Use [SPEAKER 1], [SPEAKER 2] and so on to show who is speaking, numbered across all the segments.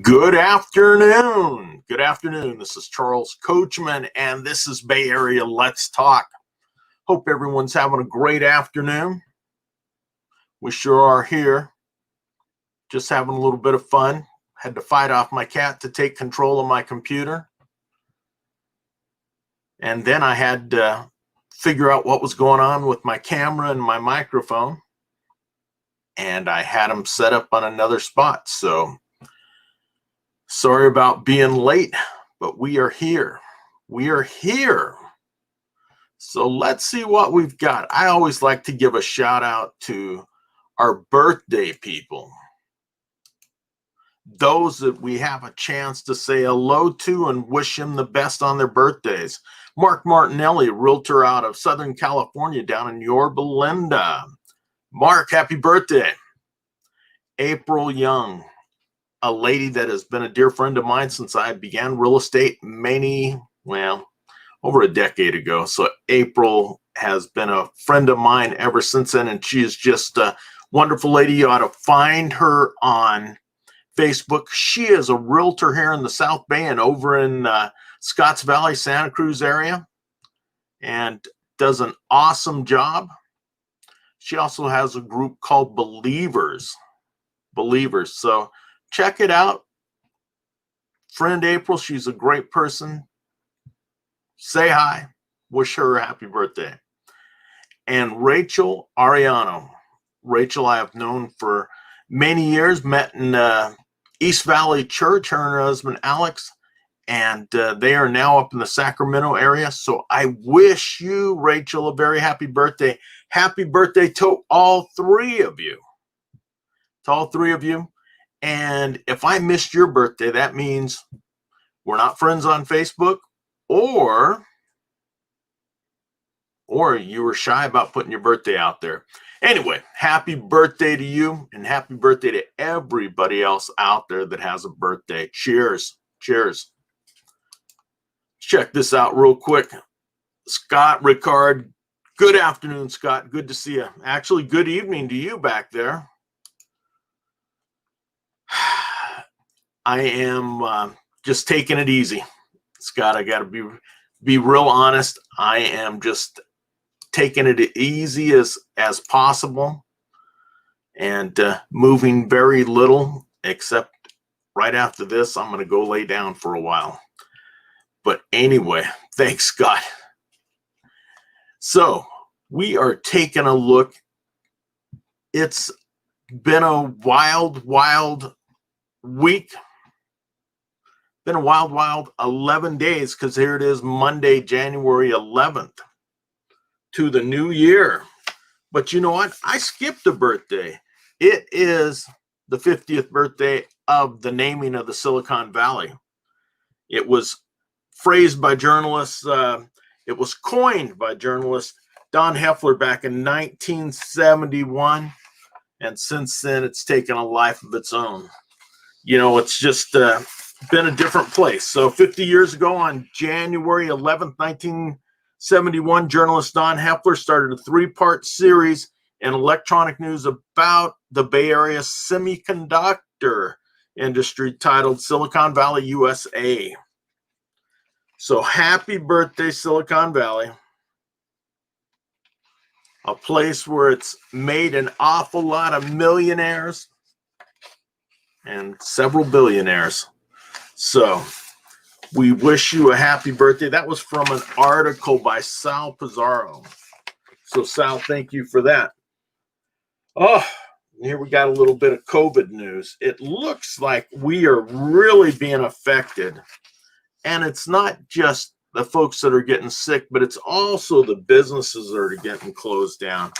[SPEAKER 1] Good afternoon. Good afternoon. This is Charles Coachman, and this is Bay Area Let's Talk. Hope everyone's having a great afternoon. We sure are here. Just having a little bit of fun. Had to fight off my cat to take control of my computer. And then I had to figure out what was going on with my camera and my microphone. And I had them set up on another spot. So sorry about being late, but we are here. We are here. So let's see what we've got. I always like to give a shout out to our birthday people. Those that we have a chance to say hello to and wish them the best on their birthdays. Mark Martinelli, realtor out of Southern California down in Yorba Linda. Mark, happy birthday. April Young, a lady that has been a dear friend of mine since I began real estate over a decade ago. So April has been a friend of mine ever since then, and she is just a wonderful lady. You ought to find her on Facebook. She is a realtor here in the South Bay and over in Scotts Valley, Santa Cruz area, and does an awesome job. She also has a group called Believers. So check it out. Friend April, she's a great person. Say hi. Wish her a happy birthday. And Rachel Ariano. Rachel I have known for many years, met in East Valley Church, her and her husband Alex, and they are now up in the Sacramento area. So I wish you, Rachel, a very happy birthday. Happy birthday to all three of you. And if I missed your birthday, that means we're not friends on Facebook, or you were shy about putting your birthday out there. Anyway, happy birthday to you, and happy birthday to everybody else out there that has a birthday. Cheers. Cheers. Check this out real quick. Scott Ricard. Good afternoon, Scott. Good to see you. Actually, good evening to you back there. I am just taking it easy, Scott. I got to be real honest. I am just taking it easy as possible, and moving very little, except right after this, I'm going to go lay down for a while. But anyway, thanks, Scott. So we are taking a look. It's been a wild week. Been a wild 11 days, because here it is, Monday, January 11th to the new year. But you know what? I skipped a birthday. It is the 50th birthday of the naming of the Silicon Valley. It was phrased by journalists. It was coined by journalist Don Heffler back in 1971. And since then, it's taken a life of its own. You know, it's just been a different place. So 50 years ago, on January 11th, 1971, journalist Don Heffler started a 3-part series in electronic news about the Bay Area semiconductor industry titled Silicon Valley, USA. So happy birthday, Silicon Valley. A place where it's made an awful lot of millionaires and several billionaires. So we wish you a happy birthday. That was from an article by Sal Pizarro. So Sal, thank you for that. Oh, here we got a little bit of COVID news. It looks like we are really being affected. And it's not just the folks that are getting sick, but it's also the businesses that are getting closed down.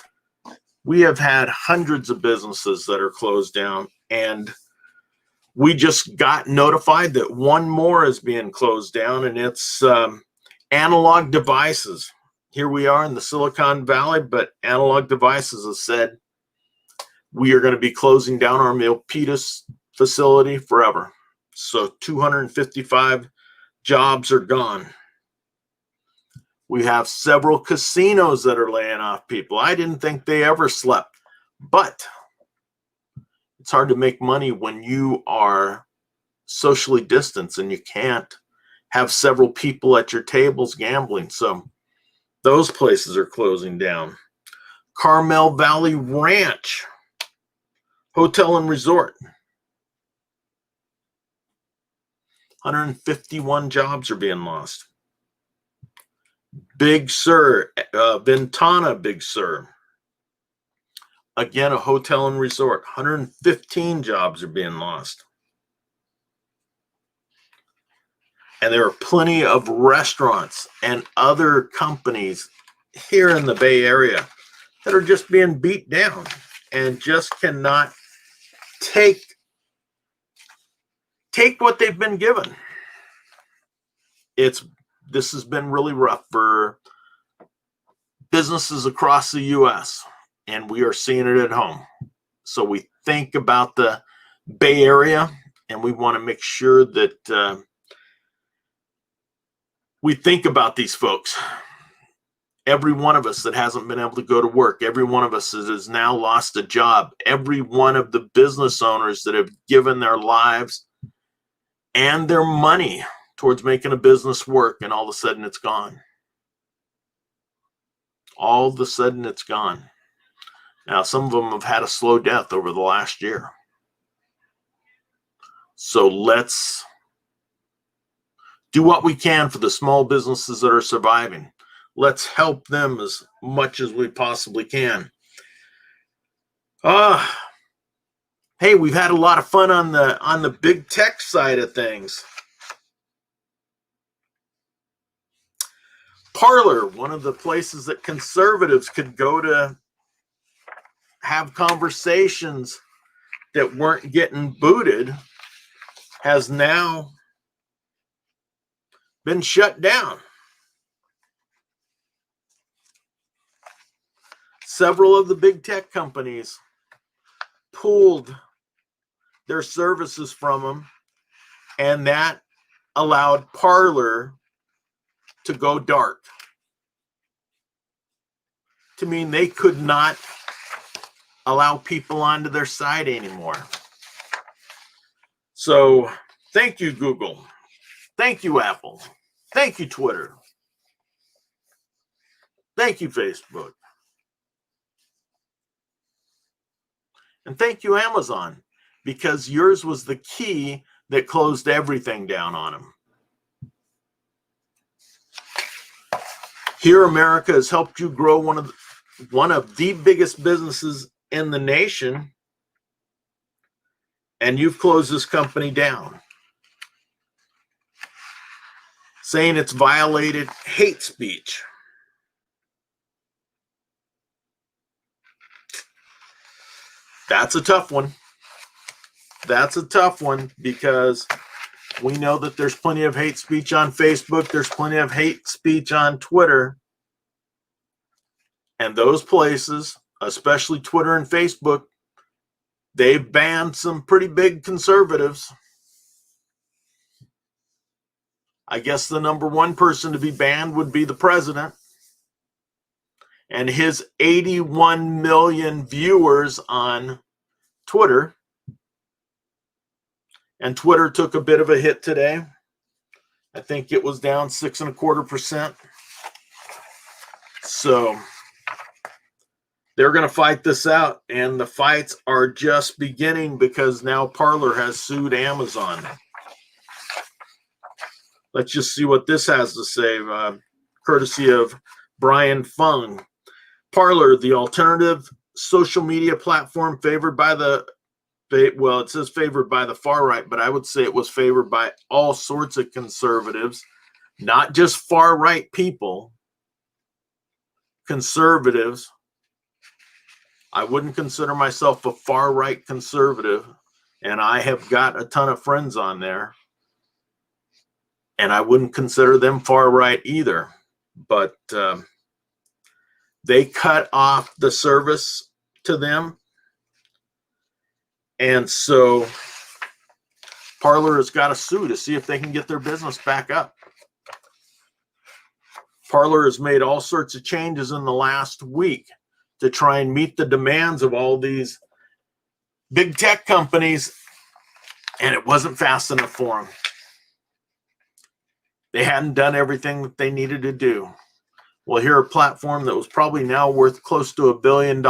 [SPEAKER 1] We have had hundreds of businesses that are closed down, and we just got notified that one more is being closed down, and it's Analog Devices. Here we are in the Silicon Valley, but Analog Devices has said we are going to be closing down our Milpitas facility forever. So 255 jobs are gone. We have several casinos that are laying off people. I didn't think they ever slept, but it's hard to make money when you are socially distance, and you can't have several people at your tables gambling. So those places are closing down. Carmel Valley Ranch Hotel and Resort. 151 jobs are being lost. Big Sur, Ventana Big Sur. Again, a hotel and resort. 115 jobs are being lost. And there are plenty of restaurants and other companies here in the Bay Area that are just being beat down and just cannot take what they've been given. This has been really rough for businesses across the U.S., and we are seeing it at home. So we think about the Bay Area, and we want to make sure that we think about these folks. Every one of us that hasn't been able to go to work, every one of us that has now lost a job, every one of the business owners that have given their lives and their money towards making a business work, and all of a sudden it's gone. All of a sudden it's gone. Now, some of them have had a slow death over the last year. So let's do what we can for the small businesses that are surviving. Let's help them as much as we possibly can. Hey, we've had a lot of fun on the big tech side of things. Parler, one of the places that conservatives could go to have conversations that weren't getting booted, has now been shut down. Several of the big tech companies pulled their services from them, and that allowed Parler to go dark. To mean they could not allow people onto their site anymore. So thank you, Google. Thank you, Apple. Thank you, Twitter. Thank you, Facebook. And thank you, Amazon, because yours was the key that closed everything down on them. Here, America has helped you grow one of the biggest businesses in the nation, and you've closed this company down, saying it's violated hate speech. That's a tough one. That's a tough one, because we know that there's plenty of hate speech on Facebook. There's plenty of hate speech on Twitter. And those places, especially Twitter and Facebook, they've banned some pretty big conservatives. I guess the number one person to be banned would be the president and his 81 million viewers on Twitter. And Twitter took a bit of a hit today. I think it was down 6.25%. So they're going to fight this out, and the fights are just beginning because now Parler has sued Amazon. Let's just see what this has to say, courtesy of Brian Fung. Parler, the alternative social media platform favored by it says favored by the far right, but I would say it was favored by all sorts of conservatives, not just far right people, conservatives. I wouldn't consider myself a far right conservative, and I have got a ton of friends on there, and I wouldn't consider them far right either, but they cut off the service to them. And so Parler has got to sue to see if they can get their business back up. Parler has made all sorts of changes in the last week to try and meet the demands of all these big tech companies And it wasn't fast enough for them. They hadn't done everything that they needed to do. Well, here, a platform that was probably now worth close to $1 billion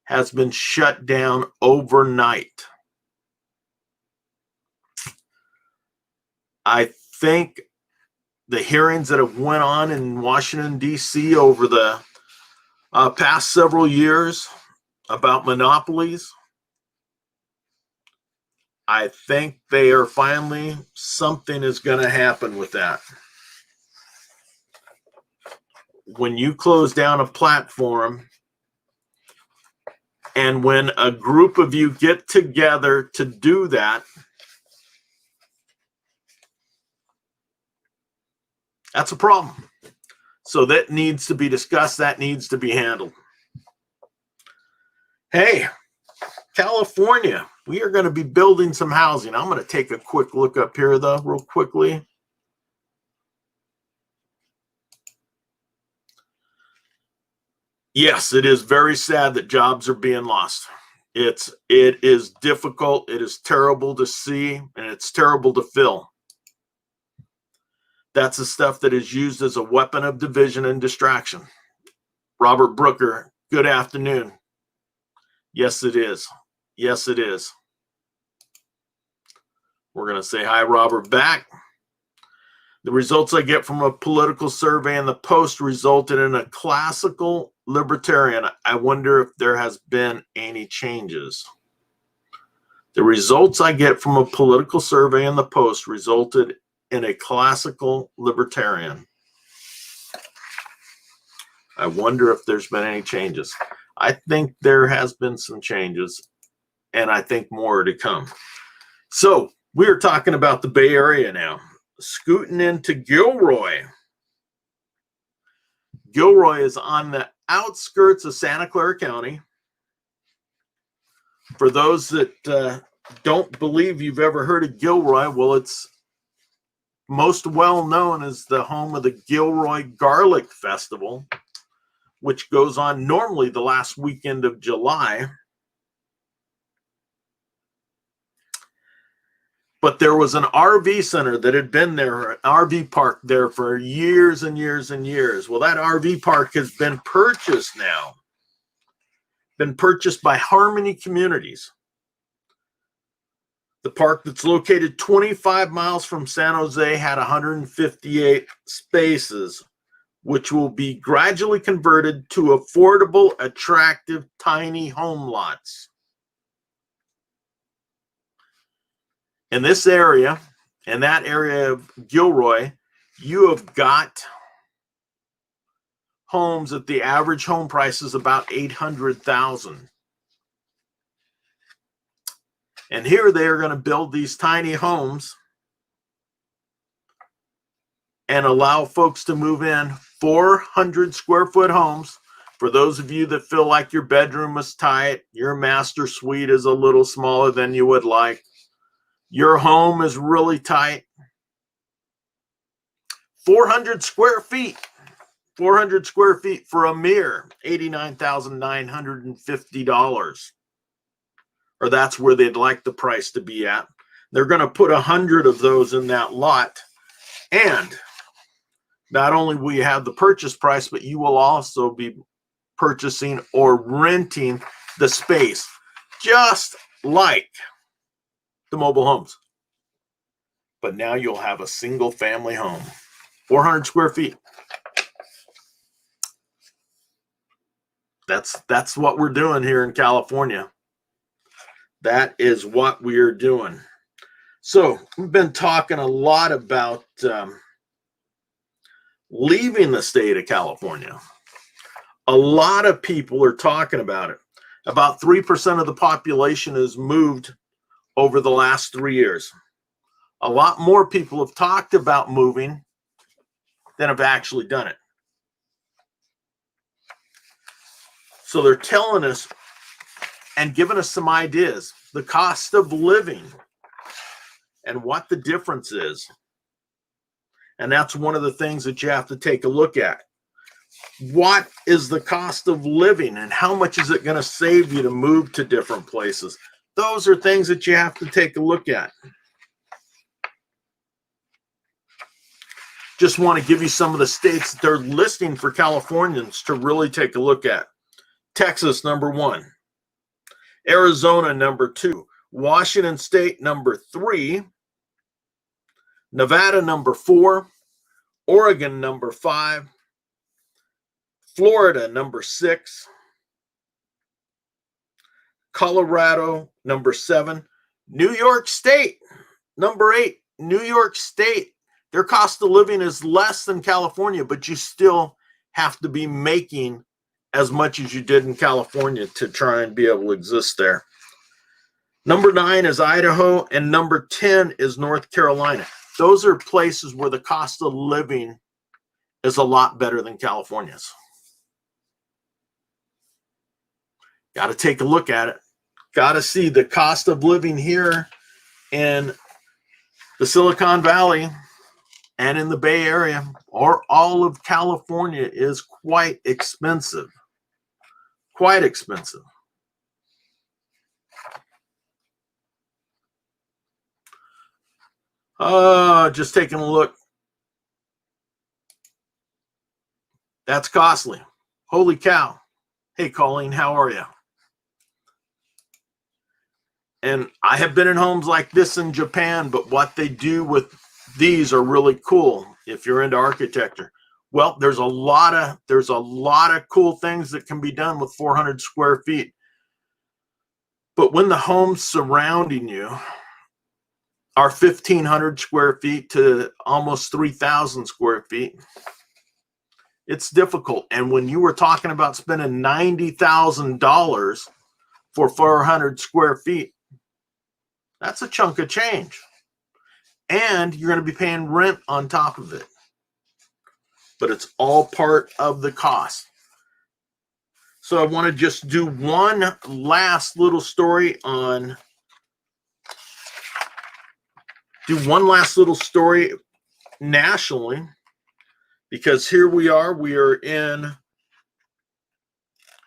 [SPEAKER 1] has been shut down overnight. I think the hearings that have went on in Washington, D.C. over the past several years about monopolies, I think they are finally, something is going to happen with that. When you close down a platform, and when a group of you get together to do that, that's a problem. So that needs to be discussed. That needs to be handled. Hey, California, we are going to be building some housing. I'm going to take a quick look up here, though, real quickly. Yes, it is very sad that jobs are being lost. It is difficult. It is terrible to see, and it's terrible to feel. That's the stuff that is used as a weapon of division and distraction. Robert Brooker, good afternoon. Yes, it is. Yes, it is. We're going to say hi, Robert, back. The results I get from a political survey in the Post resulted in a classical libertarian. I wonder if there has been any changes. The results I get from a political survey in the Post resulted in a classical libertarian. I wonder if there's been any changes. I think there has been some changes, and I think more are to come. So we're talking about the Bay Area now. Scooting into Gilroy. Gilroy is on the outskirts of Santa Clara County. For those that don't believe you've ever heard of Gilroy, well, it's most well known as the home of the Gilroy Garlic Festival, which goes on normally the last weekend of July. But there was an RV center that had been there, an RV park there for years and years and years. Well, that RV park has been purchased now. Been purchased by Harmony Communities. The park that's located 25 miles from San Jose had 158 spaces, which will be gradually converted to affordable, attractive, tiny home lots. In this area, in that area of Gilroy, you have got homes at the average home price is about $800,000. And here they are going to build these tiny homes and allow folks to move in 400 square foot homes. For those of you that feel like your bedroom is tight, your master suite is a little smaller than you would like, your home is really tight. 400 square feet. 400 square feet for a mere $89,950. Or that's where they'd like the price to be at. They're going to put 100 of those in that lot. And not only will you have the purchase price, but you will also be purchasing or renting the space, just like the mobile homes. But now you'll have a single family home, 400 square feet. That's what we're doing here in California. That is what we are doing. So we've been talking a lot about leaving the state of California. A lot of people are talking about it. About 3% of the population has moved over the last 3 years. A lot more people have talked about moving than have actually done it. So they're telling us and giving us some ideas, the cost of living and what the difference is. And that's one of the things that you have to take a look at. What is the cost of living and how much is it going to save you to move to different places? those are things that you have to take a look at. Just want to give you some of the states that they're listing for Californians to really take a look at. Texas, number 1. Arizona, number 2. Washington State, number 3. Nevada, number 4. Oregon, number 5. Florida, number 6. Colorado, number 7. New York State, number 8. New York State, their cost of living is less than California, but you still have to be making as much as you did in California to try and be able to exist there. Number 9 is Idaho, and number 10 is North Carolina. Those are places where the cost of living is a lot better than California's. Got to take a look at it. Got to see the cost of living here in the Silicon Valley and in the Bay Area, or all of California, is quite expensive. Quite expensive. Just taking a look. That's costly. Holy cow. Hey, Colleen, how are you? And I have been in homes like this in Japan, but what they do with these are really cool if you're into architecture. Well, there's a lot of cool things that can be done with 400 square feet. But when the homes surrounding you are 1,500 square feet to almost 3,000 square feet, it's difficult. And when you were talking about spending $90,000 for 400 square feet, that's a chunk of change. And you're going to be paying rent on top of it. But it's all part of the cost. So I want to just do one last little story nationally, because here we are in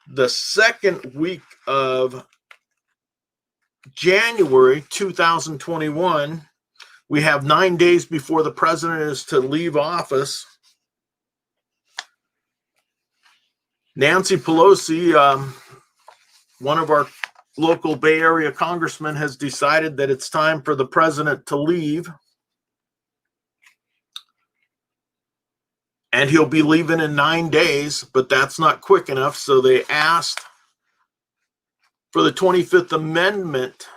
[SPEAKER 1] the second week of January 2021. We have 9 days before the president is to leave office. Nancy Pelosi, one of our local Bay Area congressmen, has decided that it's time for the president to leave. And he'll be leaving in 9 days, but that's not quick enough. So they asked for the 25th Amendment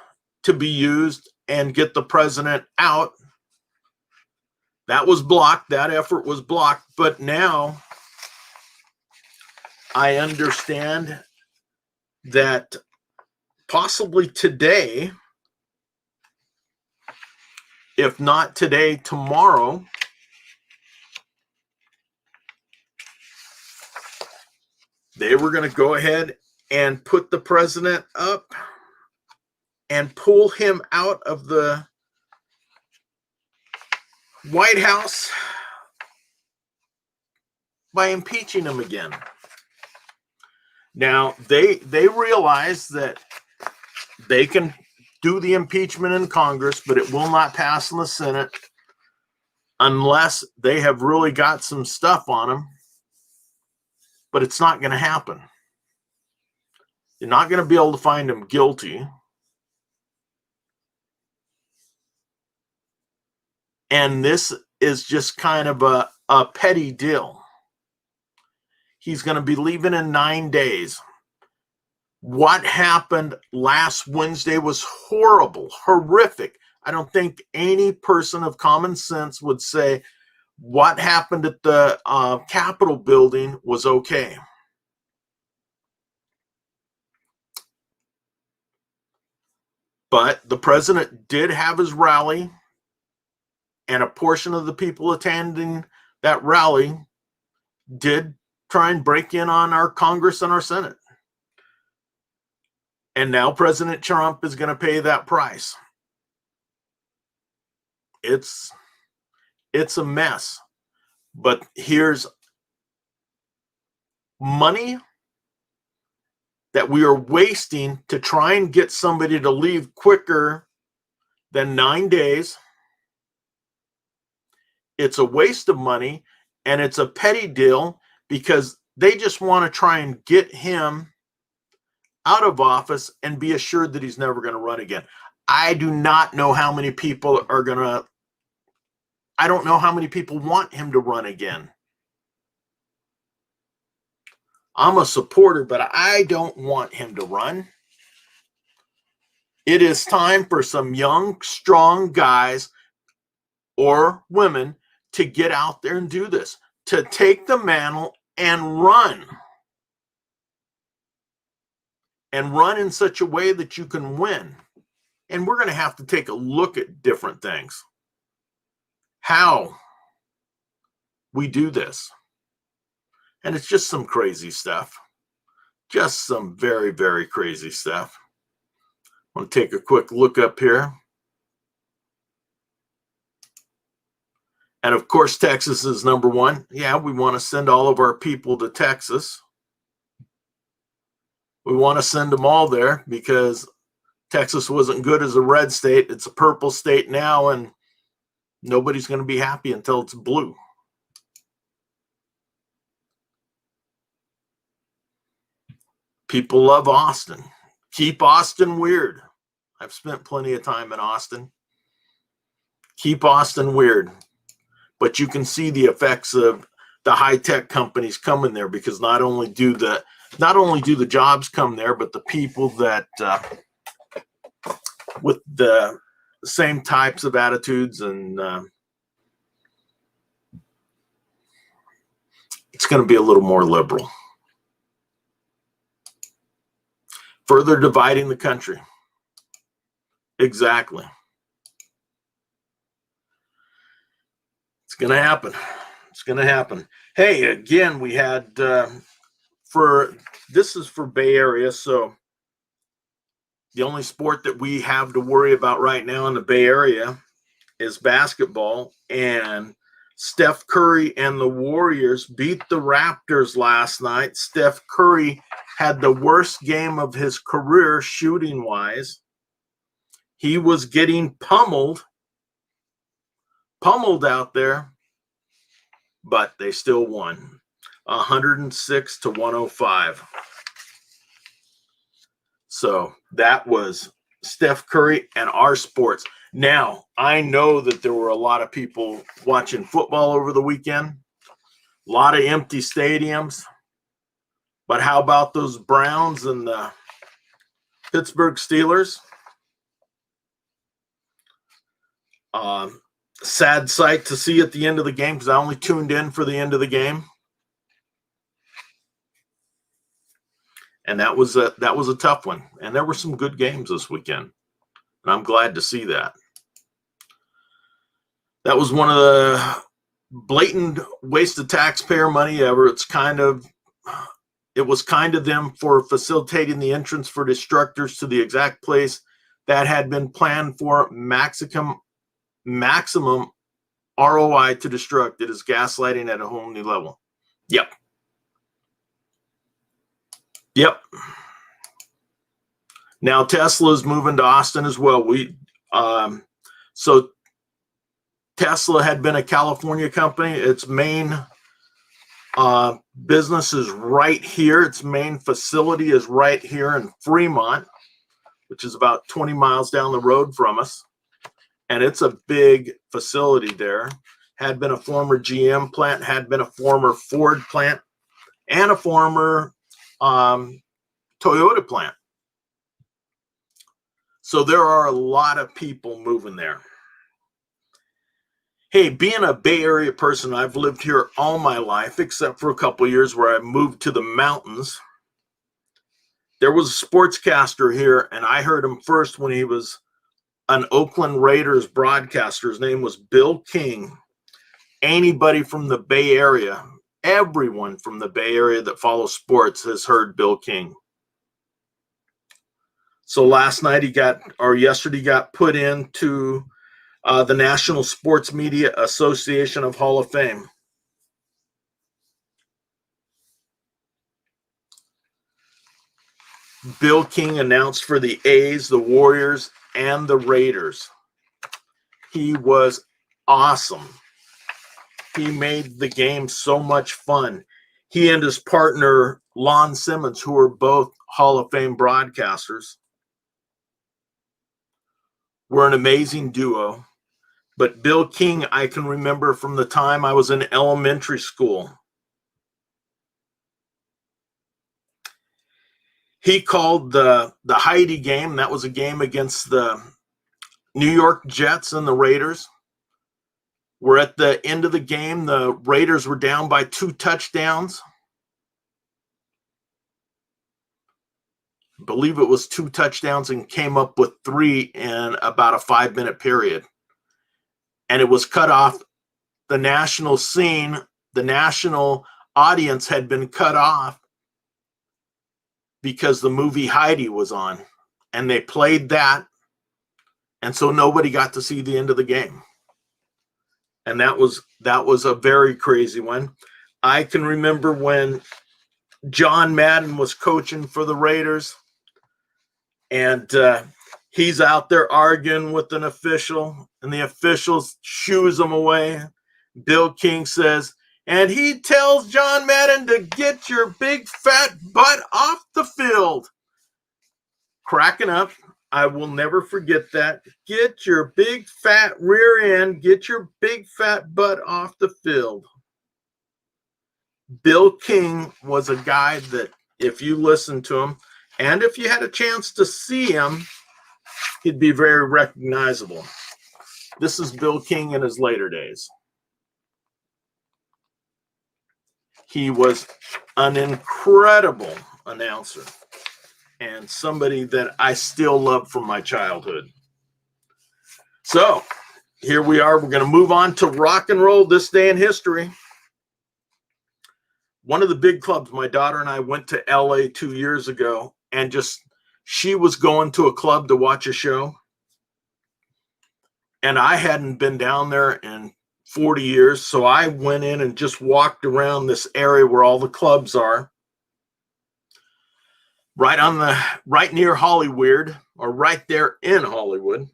[SPEAKER 1] to be used and get the president out. That was blocked. That effort was blocked. But now I understand that possibly today, if not today, tomorrow, they were going to go ahead and put the president up and pull him out of the White House by impeaching him again. Now, they realize that they can do the impeachment in Congress, but it will not pass in the Senate unless they have really got some stuff on him. But it's not going to happen. You're not going to be able to find him guilty. And this is just kind of a petty deal. He's going to be leaving in 9 days. What happened last Wednesday was horrible, horrific. I don't think any person of common sense would say what happened at the Capitol building was okay. But the president did have his rally, and a portion of the people attending that rally did try and break in on our Congress and our Senate. And now President Trump is going to pay that price. It's a mess. But here's money that we are wasting to try and get somebody to leave quicker than 9 days. It's a waste of money, and it's a petty deal because they just want to try and get him out of office and be assured that he's never going to run again. I do not know how many people are going to, I don't know how many people want him to run again. I'm a supporter, but I don't want him to run. It is time for some young, strong guys or women to get out there and do this, to take the mantle and run. And run in such a way that you can win. And we're going to have to take a look at different things. How we do this. And it's just some crazy stuff. Just some very, very crazy stuff. I want to take a quick look up here. And of course, Texas is number one. Yeah, we want to send all of our people to Texas. We want to send them all there because Texas wasn't good as a red state. It's a purple state now, and nobody's going to be happy until it's blue. People love Austin. Keep Austin weird. I've spent plenty of time in Austin. Keep Austin weird. But you can see the effects of the high-tech companies coming there, because not only do the jobs come there, but the people that with the same types of attitudes, and it's going to be a little more liberal. Further dividing the country. Exactly. It's going to happen. It's going to happen. Hey, again, we had this is for Bay Area, so the only sport that we have to worry about right now in the Bay Area is basketball, and Steph Curry and the Warriors beat the Raptors last night. Steph Curry had the worst game of his career shooting-wise. He was getting pummeled out there, but they still won, 106-105. So that was Steph Curry and our sports. Now, I know that there were a lot of people watching football over the weekend, a lot of empty stadiums. But how about those Browns and the Pittsburgh Steelers? Sad sight to see at the end of the game, because I only tuned in for the end of the game. And that was a tough one. And there were some good games this weekend. And I'm glad to see that. That was one of the blatant waste of taxpayer money ever. It was kind of them for facilitating the entrance for destructors to the exact place that had been planned for maximum ROI to destruct. It is gaslighting at a whole new level. Yep. Now Tesla is moving to Austin as well. So Tesla had been a California company. Its main business is right here. Its main facility is right here in Fremont, which is about 20 miles down the road from us. And it's a big facility there. Had been a former GM plant, had been a former Ford plant, and a former Toyota plant. So there are a lot of people moving there. Hey, being a Bay Area person, I've lived here all my life, except for a couple of years where I moved to the mountains. There was a sportscaster here, and I heard him first when he was an Oakland Raiders broadcaster. His name was Bill King. Anybody from the Bay Area, everyone from the Bay Area that follows sports has heard Bill King. So yesterday got put into the National Sports Media Association of Hall of Fame. Bill King announced for the A's, the Warriors, and the Raiders. He was awesome. He made the game so much fun. He and his partner, Lon Simmons, who are both Hall of Fame broadcasters, were an amazing duo. But Bill King, I can remember from the time I was in elementary school. He called the Heidi game. That was a game against the New York Jets and the Raiders. We're at the end of the game. The Raiders were down by 2 touchdowns. I believe it was 2 touchdowns and came up with 3 in about a 5-minute period. And it was cut off. The national scene, the national audience had been cut off because the movie Heidi was on, and they played that, and so nobody got to see the end of the game. And that was a very crazy one. I can remember when John Madden was coaching for the Raiders, and he's out there arguing with an official, and the official shoos him away. Bill King says, and he tells John Madden to get your big fat butt off the field. Cracking up. I will never forget that. Get your big fat rear end, get your big fat butt off the field. Bill King was a guy that if you listened to him, and if you had a chance to see him, he'd be very recognizable. This is Bill King in his later days. He was an incredible announcer and somebody that I still love from my childhood. So here we are. We're going to move on to rock and roll, this day in history. One of the big clubs, my daughter and I went to LA 2 years ago, and she was going to a club to watch a show. And I hadn't been down there in 40 years. So I went in and just walked around this area where all the clubs are. Right near Hollywood, or right there in Hollywood.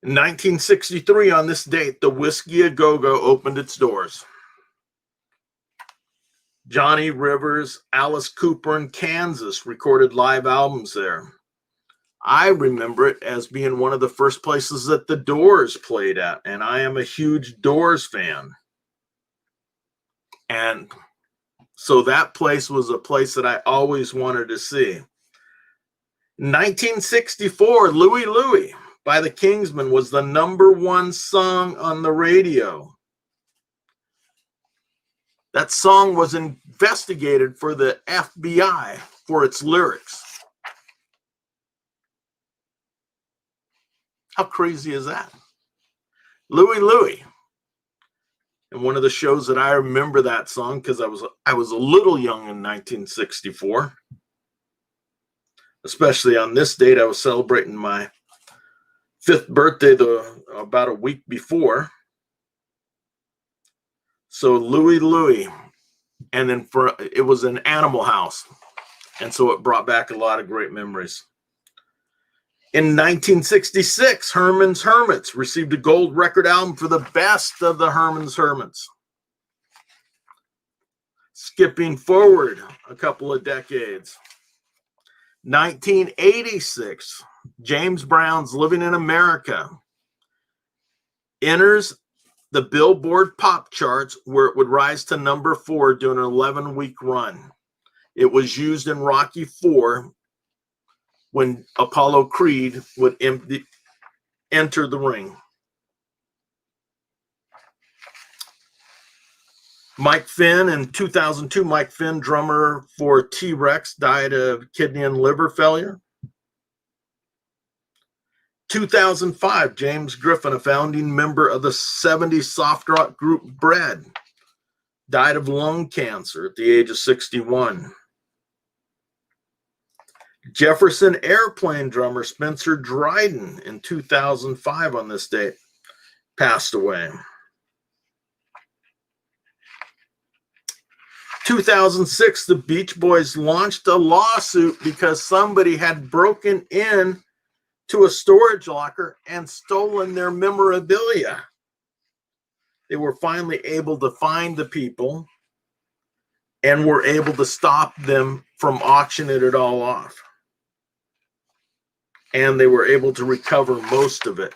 [SPEAKER 1] In 1963, on this date, the Whiskey A Go-Go opened its doors. Johnny Rivers, Alice Cooper, and Kansas recorded live albums there. I remember it as being one of the first places that the Doors played at, and I am a huge Doors fan. And so that place was a place that I always wanted to see. In 1964, Louie Louie by the Kingsmen was the #1 song on the radio. That song was investigated for the FBI for its lyrics. How crazy is that? Louie Louie. And one of the shows that I remember that song, because I was a little young in 1964. Especially on this date, I was celebrating my 5th birthday about a week before. So Louie Louie. And then it was an Animal House. And so it brought back a lot of great memories. In 1966, Herman's Hermits received a gold record album for the best of the Herman's Hermits. Skipping forward a couple of decades. 1986, James Brown's Living in America enters the Billboard pop charts, where it would rise to #4 during an 11-week run. It was used in Rocky IV when Apollo Creed would enter the ring. Mike Finn, in 2002, Mike Finn, drummer for T-Rex, died of kidney and liver failure. 2005, James Griffin, a founding member of the 70s soft rock group Bread, died of lung cancer at the age of 61. Jefferson Airplane drummer Spencer Dryden, in 2005 on this date, passed away. 2006, the Beach Boys launched a lawsuit because somebody had broken in to a storage locker and stolen their memorabilia. They were finally able to find the people and were able to stop them from auctioning it all off. And they were able to recover most of it.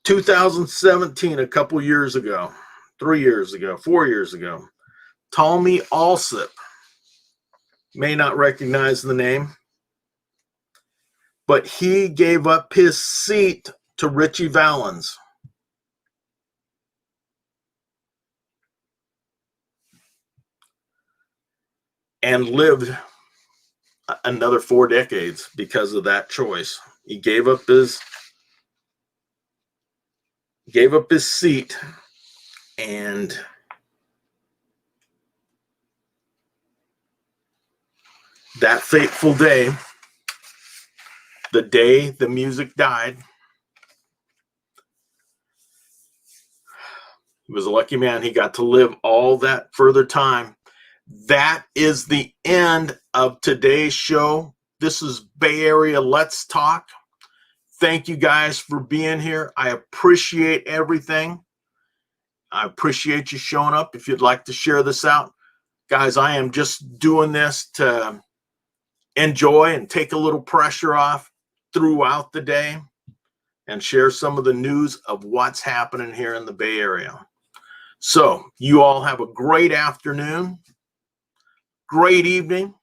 [SPEAKER 1] 2017, a couple years ago, 3 years ago, 4 years ago, Tommy Allsup, may not recognize the name, but he gave up his seat to Ritchie Valens. And lived another 4 decades because of that choice. He gave up his seat, and that fateful day, the day the music died, he was a lucky man. He got to live all that further time. That is the end of today's show. This is Bay Area Let's Talk. Thank you guys for being here. I appreciate everything. I appreciate you showing up. If you'd like to share this out, guys, I am just doing this to enjoy and take a little pressure off throughout the day and share some of the news of what's happening here in the Bay Area. So you all have a great afternoon, great evening.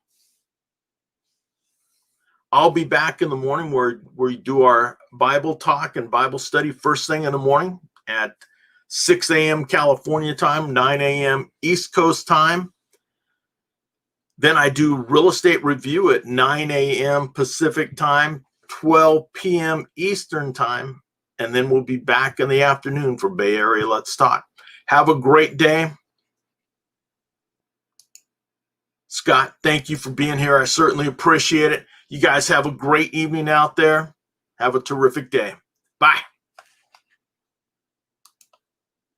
[SPEAKER 1] I'll be back in the morning where we do our Bible talk and Bible study first thing in the morning at 6 a.m. California time, 9 a.m. East Coast time. Then I do real estate review at 9 a.m. Pacific time, 12 p.m. Eastern time. And then we'll be back in the afternoon for Bay Area Let's Talk. Have a great day. Scott, thank you for being here. I certainly appreciate it. You guys have a great evening out there. Have a terrific day. Bye.